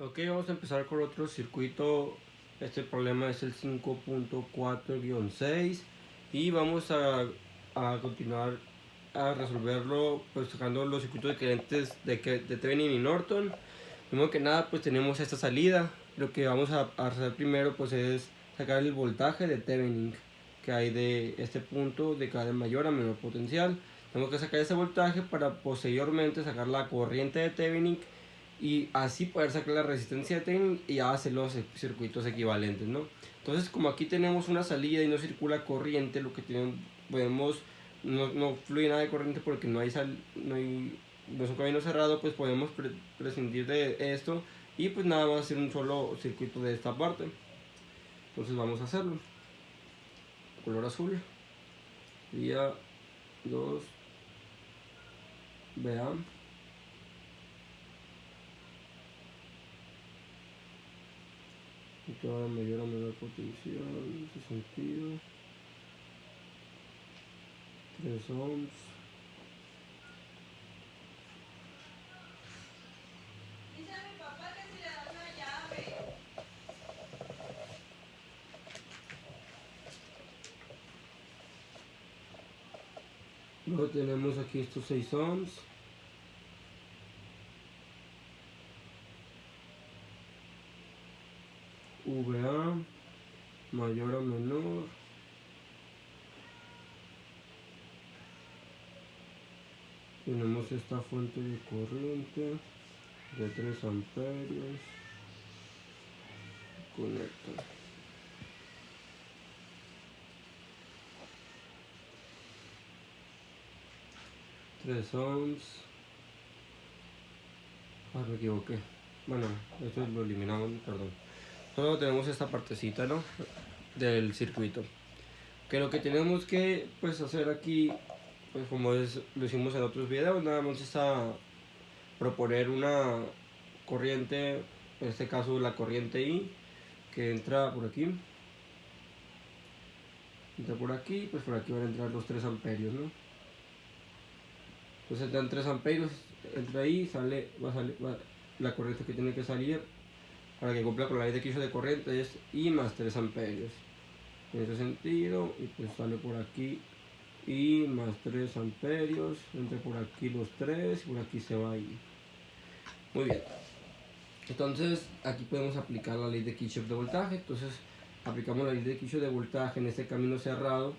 Ok, vamos a empezar con otro circuito. Este problema es el 5.4-6 y vamos a continuar a resolverlo pues sacando los circuitos diferentes de Thevenin y Norton. Primero que nada pues tenemos esta salida. Lo que vamos a hacer primero pues es sacar el voltaje de Thevenin que hay de este punto de cada mayor a menor potencial. Tenemos que sacar ese voltaje para posteriormente sacar la corriente de Thevenin y así poder sacar la resistencia de Thevenin y hacer los circuitos equivalentes, ¿no? Entonces, como aquí tenemos una salida y no circula corriente, lo que podemos, no fluye nada de corriente porque no es un camino cerrado, pues podemos prescindir de esto y pues nada más hacer un solo circuito de esta parte. Entonces vamos a hacerlo. Color azul. Día 2. Vean. Toda mayor a menor potencial, en ese sentido. 3 ohms. Dice a mi papá que si le das la llave. Luego tenemos aquí estos 6 ohms. VA mayor a menor. Tenemos esta fuente de corriente de 3 amperios. Conecta. Tres ohms. Me equivoqué. Bueno, esto lo eliminamos, perdón. Solo tenemos esta partecita, ¿no? Del circuito. Que lo que tenemos que pues hacer aquí, pues como lo hicimos en otros videos, nada más es a proponer una corriente, en este caso la corriente I, que entra por aquí. Entra por aquí, pues por aquí van a entrar los 3 amperios, ¿no? Entonces dan 3 amperios, entra ahí, va la corriente que tiene que salir para que cumpla con la ley de Kirchhoff de corriente es I más 3 amperios. En ese sentido, y pues sale por aquí I más 3 amperios, entra por aquí los 3 y por aquí se va I. Muy bien. Entonces aquí podemos aplicar la ley de Kirchhoff de voltaje. Entonces aplicamos la ley de Kirchhoff de voltaje en este camino cerrado.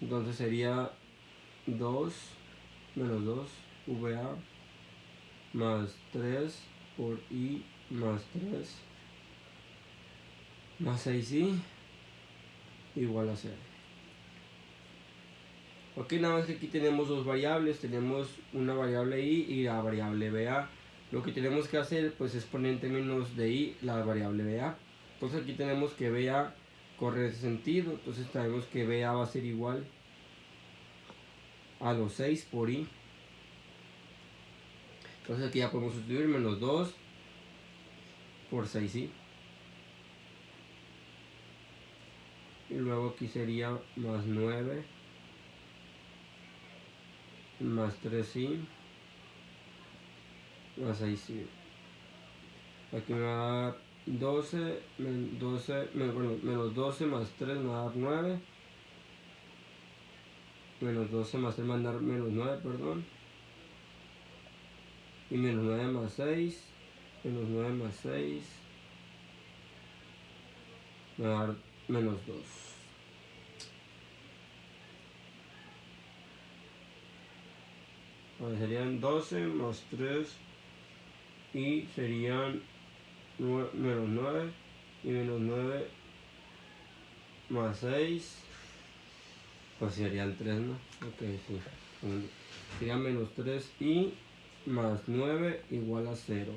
Entonces sería 2 menos 2 VA más 3 por I más 3 más 6I igual a 0. Ok, nada más que aquí tenemos dos variables, tenemos una variable I y la variable BA. Lo que tenemos que hacer pues es poner en términos de I la variable BA. Entonces aquí tenemos que BA corre en ese sentido, entonces sabemos que BA va a ser igual a los 6 por I. Entonces aquí ya podemos sustituir menos 2 por 6I. Y luego aquí sería más 9 más 3i más 6i. Aquí me va a dar 12, menos 12 más 3 me va a dar 9. Menos 12 más 3 me va a dar menos 9, perdón. Y menos 9 más 6. Menos 9 más 6 me va a dar menos 2. Ahora serían 12 más 3 y serían menos 9 y menos 9 más 6 pues serían 3, ¿no? Ok, sí. Sería menos 3 y más 9 igual a 0.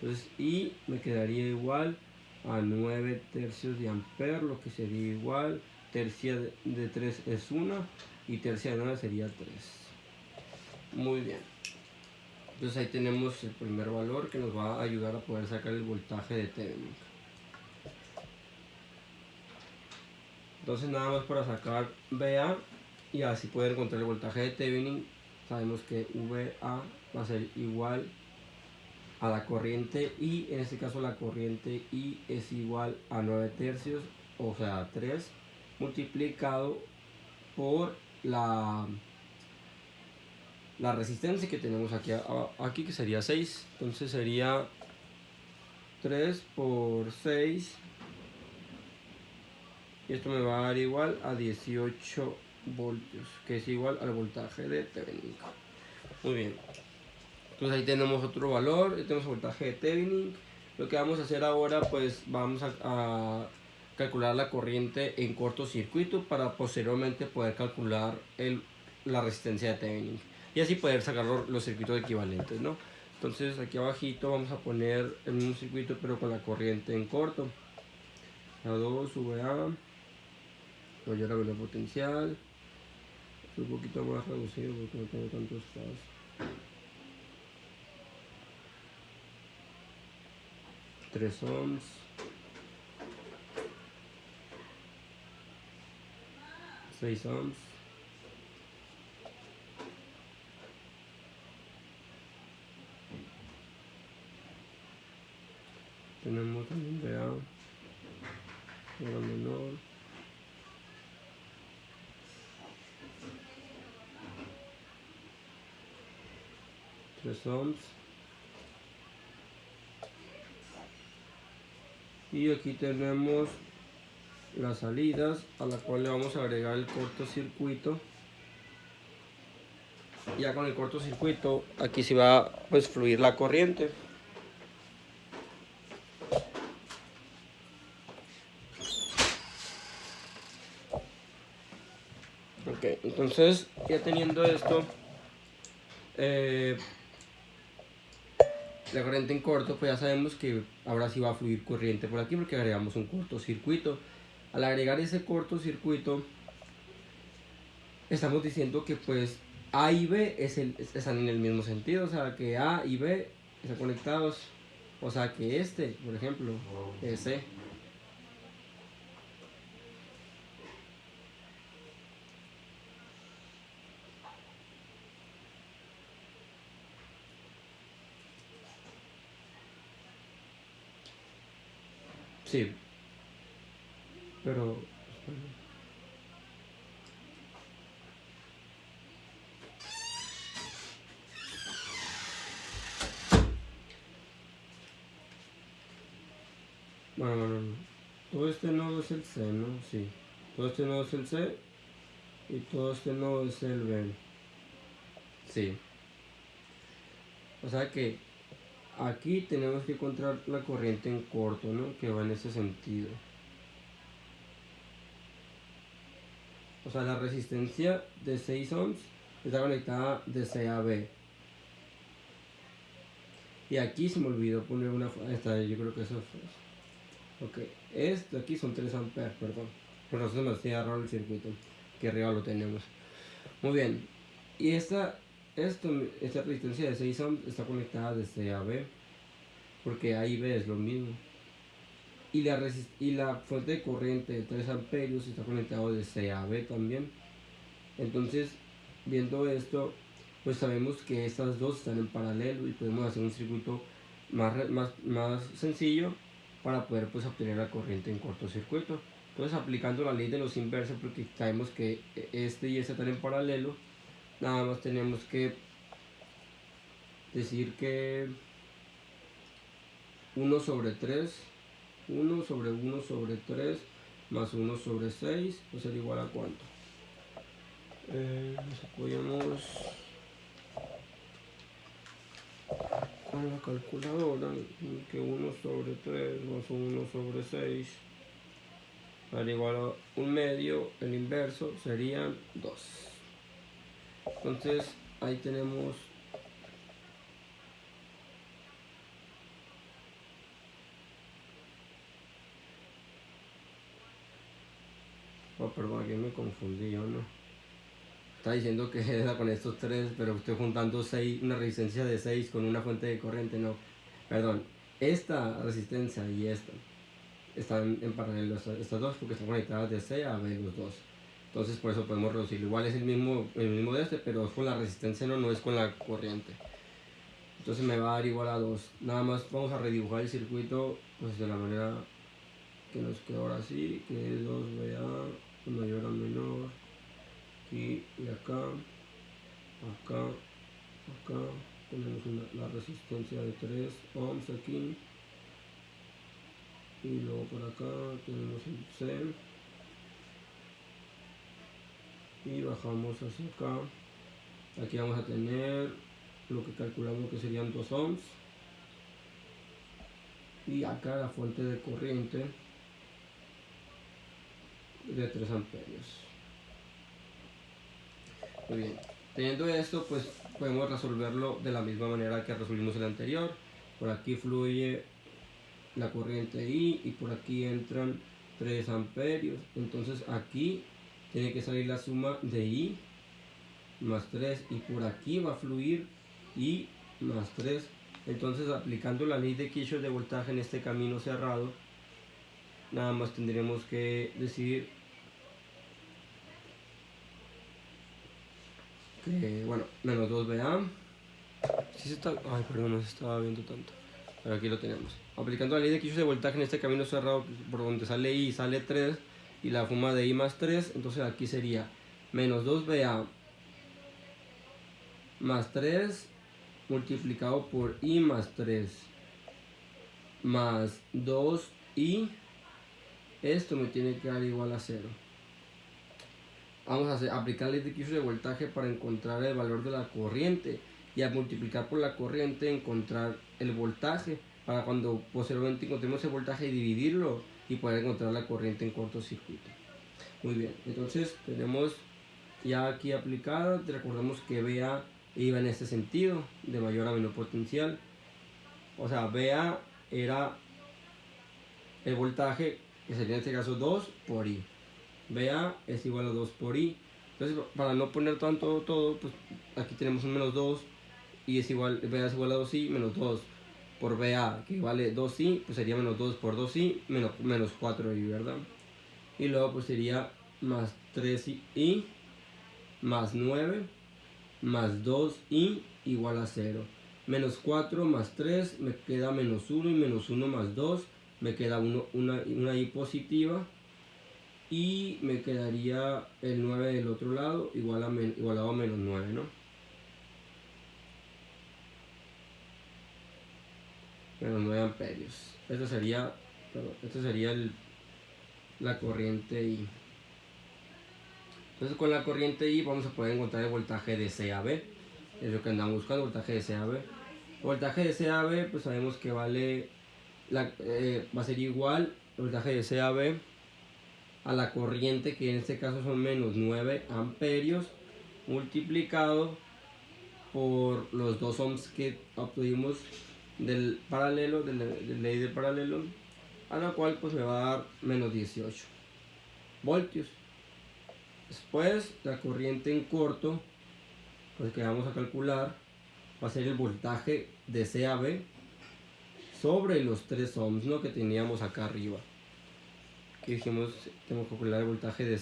Entonces I me quedaría igual a 9 tercios de ampere, lo que sería igual, tercia de 3 es 1 y tercia de 9 sería 3. Muy bien. Entonces ahí tenemos el primer valor que nos va a ayudar a poder sacar el voltaje de Thevenin. Entonces nada más para sacar BA y así poder encontrar el voltaje de Thevenin, sabemos que VA va a ser igual a la corriente I, en este caso la corriente I es igual a 9 tercios, o sea 3, multiplicado por la resistencia que tenemos aquí que sería 6, entonces sería 3 por 6 y esto me va a dar igual a 18 voltios, que es igual al voltaje de Thevenin. Muy bien, entonces ahí tenemos otro valor, ahí tenemos el voltaje de Thevenin. Lo que vamos a hacer ahora, pues vamos a calcular la corriente en cortocircuito para posteriormente poder calcular la resistencia de Thevenin y así poder sacar los circuitos equivalentes, ¿no? Entonces aquí abajito vamos a poner el mismo circuito pero con la corriente en corto. A2 VA, voy a la velocidad potencial, es un poquito más reducido porque no tengo tanto espacio. 3 ohms, $6 ohms, tenemos también VA, ahora menor, 3 ohms, y aquí tenemos las salidas a la cual le vamos a agregar el cortocircuito. Ya con el cortocircuito aquí sí va pues fluir la corriente. Ok, entonces ya teniendo esto, la corriente en corto, pues ya sabemos que ahora sí va a fluir corriente por aquí porque agregamos un cortocircuito. Al agregar ese cortocircuito, estamos diciendo que pues A y B están en el mismo sentido, o sea que A y B están conectados, o sea que este, por ejemplo, es C. Sí, pero bueno, todo este nodo es el C, ¿no? Sí, todo este nodo es el C y todo este nodo es el B. Sí, o sea que aquí tenemos que encontrar la corriente en corto, ¿no? Que va en ese sentido. O sea, la resistencia de 6 ohms está conectada de C a B. Y aquí se me olvidó poner una... yo creo que eso fue. Ok, esto aquí son 3 amperes, perdón. Por eso me hacía raro el circuito, que arriba lo tenemos. Muy bien, y esta resistencia de 6 ohms está conectada de C a B, porque A y B es lo mismo. Y la fuente de corriente de 3 amperios está conectado de C a B también. Entonces, viendo esto, pues sabemos que estas dos están en paralelo y podemos hacer un circuito más sencillo para poder pues obtener la corriente en cortocircuito. Entonces, aplicando la ley de los inversos, porque sabemos que este y este están en paralelo, nada más tenemos que decir que 1 sobre 3, 1 sobre 1 sobre 3 más 1 sobre 6 va a ser igual a ¿cuánto? Nos apoyamos con la calculadora, que 1 sobre 3 más 1 sobre 6 al igual a 1/2, el inverso serían 2. Entonces ahí tenemos perdón, aquí me confundí yo, ¿no? Está diciendo que era con estos tres, pero estoy juntando una resistencia de 6 con una fuente de corriente, no. Perdón, esta resistencia y esta están en paralelo, estas dos, porque están conectadas de C a B los dos. Entonces por eso podemos reducirlo. Igual es el mismo de este, pero es con la resistencia, no es con la corriente. Entonces me va a dar igual a 2. Nada más vamos a redibujar el circuito pues de la manera que nos quedó ahora sí, que es 2VA de mayor a menor. Aquí y acá, acá, acá. Tenemos la resistencia de 3 ohms aquí. Y luego por acá tenemos el C. Y bajamos hacia acá. Aquí vamos a tener lo que calculamos que serían 2 ohms. Y acá la fuente de corriente de 3 amperios. Muy bien. Teniendo esto, pues podemos resolverlo de la misma manera que resolvimos el anterior. Por aquí fluye la corriente I y por aquí entran 3 amperios. Entonces aquí tiene que salir la suma de I más 3 y por aquí va a fluir I más 3. Entonces aplicando la ley de Kirchhoff de voltaje en este camino cerrado, nada más tendremos que decir que, bueno, menos 2VA. Si se está, ay, perdón, no se estaba viendo tanto. Pero aquí lo tenemos. Aplicando la ley de Kirchhoff de voltaje en este camino cerrado, por donde sale I sale 3 y la suma de I más 3, entonces aquí sería menos 2VA más 3 multiplicado por I más 3 más 2I. Esto me tiene que dar igual a 0. Vamos a aplicar la ley de Kirchhoff de voltaje para encontrar el valor de la corriente y a multiplicar por la corriente encontrar el voltaje para cuando posteriormente encontremos el voltaje dividirlo y poder encontrar la corriente en cortocircuito. Muy bien, entonces tenemos ya aquí aplicado. Recordemos que VA iba en este sentido, de mayor a menor potencial. O sea, VA era el voltaje, que sería en este caso 2 por I. VA es igual a 2 por I. Entonces, para no poner tanto todo, pues aquí tenemos un menos 2 y es igual, VA es igual a 2I menos 2 por VA, que vale 2I, pues sería menos 2 por 2I menos 4I, ¿verdad? Y luego pues sería más 3I más 9 más 2I igual a 0. Menos 4 más 3 me queda menos 1 y menos 1 más 2 me queda una I positiva. Y me quedaría el 9 del otro lado igualado a menos 9, ¿no? Menos 9 amperios. Esto sería la corriente I. Entonces con la corriente I vamos a poder encontrar el voltaje de CAB. Es lo que andamos buscando, voltaje de CAB. El voltaje de CAB pues sabemos que vale va a ser igual el voltaje de CAB a la corriente, que en este caso son menos 9 amperios multiplicado por los 2 ohms que obtuvimos del paralelo, de la ley del paralelo, a la cual pues me va a dar menos 18 voltios. Después la corriente en corto, pues que vamos a calcular, va a ser el voltaje de CAB sobre los 3 ohms, ¿no?, que teníamos acá arriba. Aquí dijimos, tenemos que calcular el voltaje de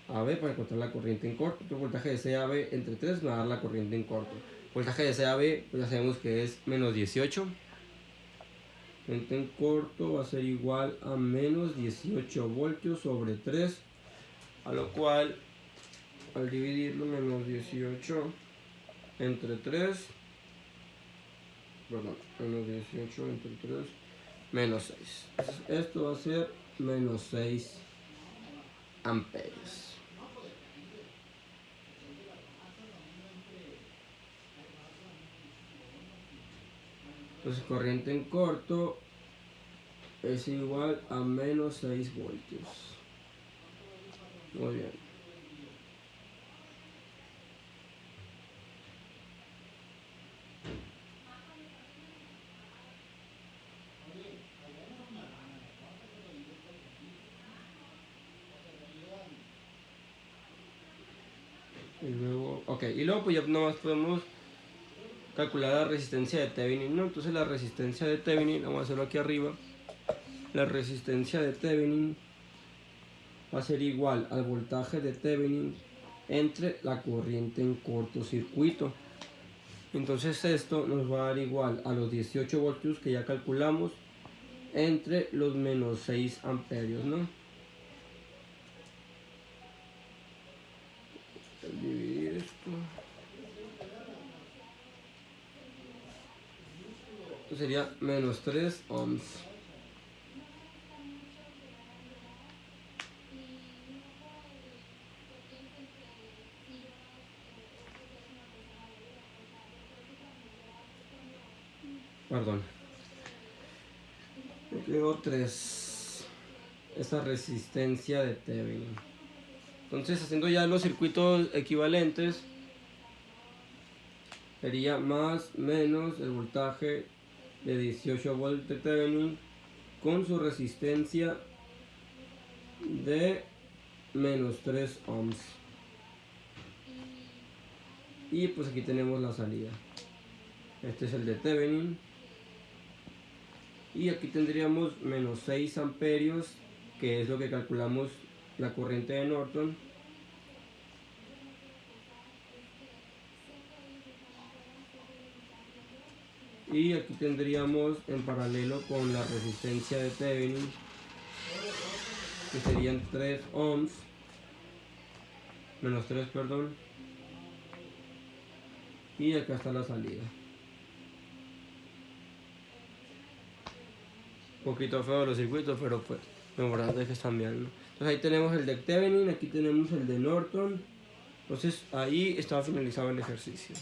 CAB para encontrar la corriente en corto. El voltaje de CAB entre 3 me va a dar la corriente en corto. El voltaje de CAB, pues ya sabemos que es menos 18. Corriente en corto va a ser igual a menos 18 voltios sobre 3. A lo cual, al dividirlo, menos 18 entre 3. Perdón, menos 18 entre 3. Menos 6. Entonces, esto va a ser menos 6 amperios. Entonces corriente en corto es igual a menos 6 voltios. Muy bien. Y luego pues ya nomás podemos calcular la resistencia de Thevenin, ¿no? Entonces la resistencia de Thevenin, vamos a hacerlo aquí arriba. La resistencia de Thevenin va a ser igual al voltaje de Thevenin entre la corriente en cortocircuito. Entonces esto nos va a dar igual a los 18 voltios que ya calculamos entre los menos 6 amperios, ¿no? Dividir esto. Esto sería menos 3 ohms. Perdón. Me quedó 3. Esa resistencia de Thevenin. Entonces, haciendo ya los circuitos equivalentes, sería más menos el voltaje de 18 volts de Thevenin con su resistencia de menos 3 ohms. Y pues aquí tenemos la salida. Este es el de Thevenin. Y aquí tendríamos menos 6 amperios, que es lo que calculamos la corriente de Norton. Y aquí tendríamos en paralelo con la resistencia de Thevenin, que serían 3 ohms, menos 3, perdón. Y acá está la salida. Un poquito feo los circuitos, pero pues lo importante es que están bien, ¿no? Entonces ahí tenemos el de Thevenin, aquí tenemos el de Norton. Entonces ahí estaba finalizado el ejercicio.